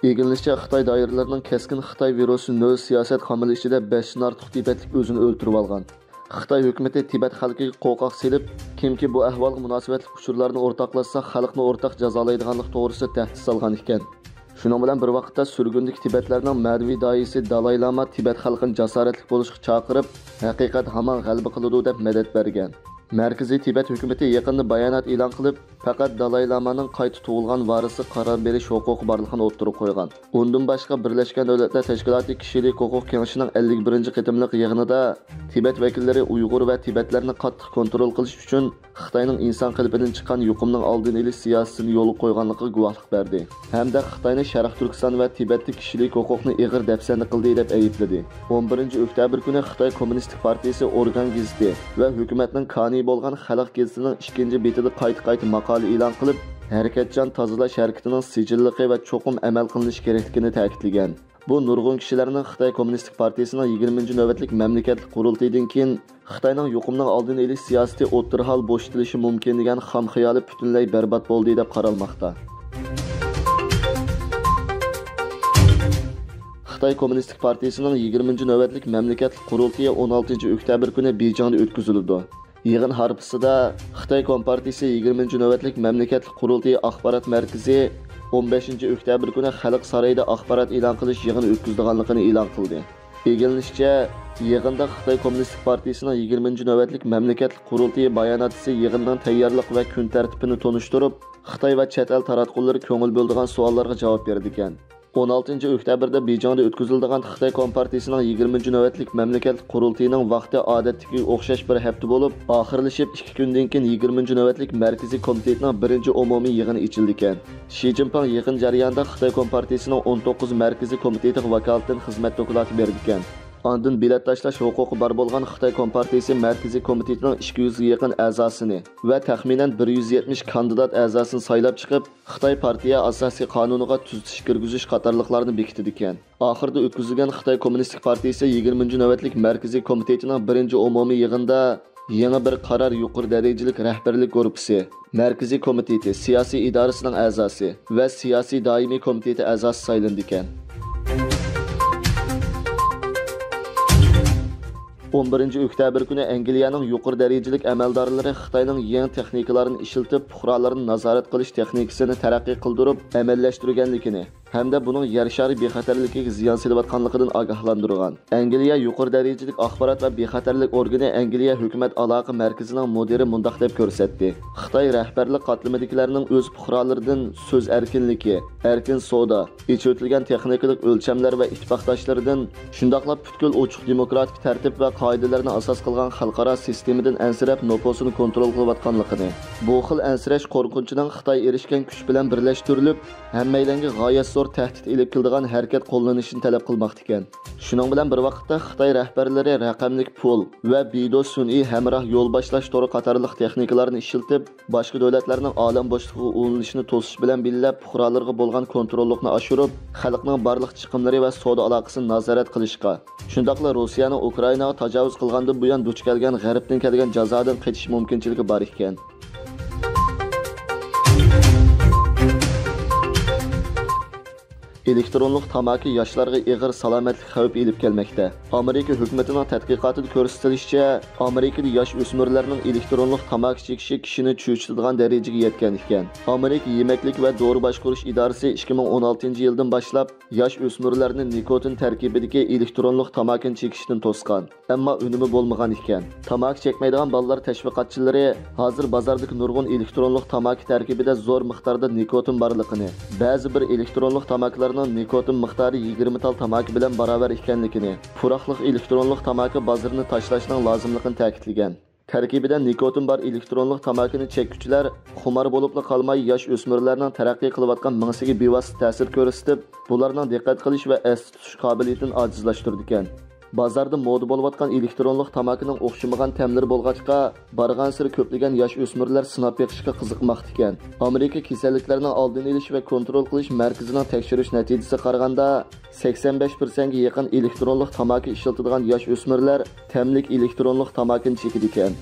Egilinishçe Xitay dairələrinin kəskin Xitay virusu növ siyasət xamili içində 5-dən artıq Tibetlik özünü öldürüb alğan. Xitay hökuməti Tibet xalqiga qo'rqoq selib, kimki bu ahvolga munosabatli uçurlarni o'rtaqlashsa, xalqni o'rtaq jazolaydiganlik to'g'risida tahdid solgan ekan. Shuning bilan bir vaqtda surgundagi Tibetlarning ma'naviy doisi Dalay Lama Tibet xalqini jasoratli bo'lishga chaqirib, haqiqat hamon g'alaba qiladi deb madad bergan. Markaziy Tibet hukumati yaqinda bayonot e'lon qilib, faqat Dalay Lamaning qayta tug'ilgan varisi qaror berish huquqi borligini o'ttirib qo'ygan. Undan boshqa Birlashgan Davlatlar Tashkiloti kishilik huquq kengashining 51-qitimliq yig'inida Tibet vakillari Uyg'ur va Tibetlarni qattiq kontrol qilish uchun Xitoyning inson qalbidan chiqqan yuqumning oldini olish siyosatini yo'l qo'yganligiga guvohlik berdi. Hamda Xitoyni Sharq Turkiston va Tibetda kishilik huquqni ig'ir dafsanda qildi deb aybladi. 11-oktyabr kuni Xitoy Kommunistik partiyasi Organ gazeti va hukumatning qoni bo'lgan Xalq gazetining 2-betida qayta maqola e'lon qilib, harakatchan tozalash harakatining sijilligi va cho'qim amal qilinishi kerakligini ta'kidlagan. Bu nurg'un kishilarning Xitoy Kommunistik partiyasining 20-navbatlik mamlakatlik qurultaydan keyin Xitoyning yuqumning oldini olish siyosati o'ttirhol bo'shatilishi mumkin degan xam xayoli butunlay barbod bo'ldi deb qaralmoqda. Xitoy Kommunistik partiyasining 20-navbatlik mamlakatlik qurultayi 16-oktyabr kuni Bejingda o'tkazildi. Yig'in harpisida Xitoy Kompartiyasi 20-navbatlik mamlakatlik qurultayi axborot markazi 15-oktyabr kuni Xalq saroyida axborot e'lon qilish yig'ini o'tkazilganligini e'lon qildi. Egilinishcha, yig'inda Xitoy Kommunistik partiyasining 20-navbatlik mamlakatlik qurultayi bayonotchisi yig'inning tayyorlik va kun tartibini tonishtirib, Xitoy va chet el taratqullari ko'ngil bo'ldigan savollarga javob berdi ekan. 16-oktyabrda Bejingda o'tkazilgan Xitoy Kompartiyasining 20-navbatlik mamlakatlik qurultayining vaqti odatdagi o'xshash bir hafta bo'lib, oxirlashib 2 kundan keyin 20-navbatlik markaziy komitetining birinchi umumiy yig'ini ochildi ekan. Shi Jinping yig'in jarayonida Xitoy Kompartiyasining 19 markaziy komitetiga vakolatdan xizmat doklati berdi ekan. Ondan bilet tashlash huquqi bor bo'lgan Xitoy Kompartiyasi markaziy komitetining 200 ga yaqin a'zosini va taxminan 170 kandidat a'zosini saylab chiqib, Xitoy partiya asosiy qonuniga tuzatish kirgizish qatorliqlarini bekitdi ekan. Oxirida o'tkazilgan Xitoy Kommunistik partiyasi 20-navbatlik markaziy komitetining birinchi umumiy yig'inida yana bir qaror yuqori darajalik rahbarlik guruhi, markaziy komiteti, siyosiy idorasining a'zosi va siyosiy doimiy komiteti a'zosi saylandi ekan. 11-oktyabr kuni Angliyaning yuqori darajalik amaldorlari Xitoyning yangi texnikalarini ishlatib, fuqarolarni nazorat qilish texnikasini taraqqiy qildirib, amallashtirganligini hamda buning yer shari bexatarligiga ziyon solayotganligidan ogohlantirgan. Angliya yuqori darajalik axborot va bexatarlik organi Angliya hukumat aloqa markazining mudiri mundaq deb ko'rsatdi. Xitoy rahbarlik qatlamidagilarning o'z fuqarolaridan so'z erkinligi, erkin savdo, ichitilgan texnikalik o'lchamlar va ittifoqdoshlaridan, shundaqla butkul ochiq demokratik tartib va qoidalarni asos qilgan xalqaro sistemadan ansirab noposini kontrol qilayotganligini, bu xil ansirash qo'rqinchining Xitoy erishgan kuch bilan birlashtirilib, hammaylanga g'oyat zo'r tahdid elib keladigan harakat qo'llanishini talab qilmoqda ekan. Shuning bilan bir vaqtda Xitoy rahbarlari raqamlik pul va bido sun'iy hamroh yo'l boshlash to'ri qatorliq texnikalarni ishlatib, boshqa davlatlarning olam bo'shlig'iga ulanishini to'sish bilan billab fuqarolarga bo'lgan kontrollikni oshirib, xalqning barliq chiqimlari va savdo aloqasini nazorat qilishga, shundaqla Rossiyaning Ukrainaga tajovuz qilgandan buyon duch kelgan g'arbdan kelgan jazodan qechish mumkinchiligi bor ekan. Elektronlik tamaki yoshlarga ig'ir salomatlik xavfi elib kelmoqda. Amerika hukumatining tadqiqotida ko'rsatilishicha, Amerikada yosh o'smirlarning elektronlik tamaki chekishi kishini cho'chitadigan darajaga yetgan ekan. Amerika Yemaklik va dori boshqarish idorasi 2016-yildan boshlab yosh o'smirlarni nikotin tarkibidagi elektronlik tamakini chekishdan to'sgan, ammo unumi bo'lmagan ekan. Tamaki chekmaydigan bolalar tashviqotchilari hozir bozordagi nurg'un elektronlik tamaki tarkibida zo'r miqdorda nikotin borligini, ba'zi bir elektronlik tamakilarning nikotin miqdori 20 tal tamaki bilan barobar ekanligini, puroqliq elektronlik tamaki bozorini tashlashning lozimligini ta'kidlagan. Tarkibida nikotin bor elektronlik tamakini chekuvchilar xumor bo'libla qolmay yosh o'smirlarning taraqqiy qilayotgan mingsiga bevosita ta'sir ko'rsatib, bularning diqqat qilish va esda tutish qobiliyatini ojizlashtirdi ekan. Bozorda moda bo'layotgan elektronlik tamakining o'xshamagan ta'mlari bo'lg'achqa, barg'ansiri ko'plagan yosh o'smirlar sinab beqishga qiziqmoqda ekan. Amerika kasalliklarning oldini olish va kontrol qilish markazining tekshirish natijasiga qaraganda 85% ga yaqin elektronlik tamaki ishlatadigan yosh o'smirlar ta'mlik elektronlik tamakini chekidi ekan.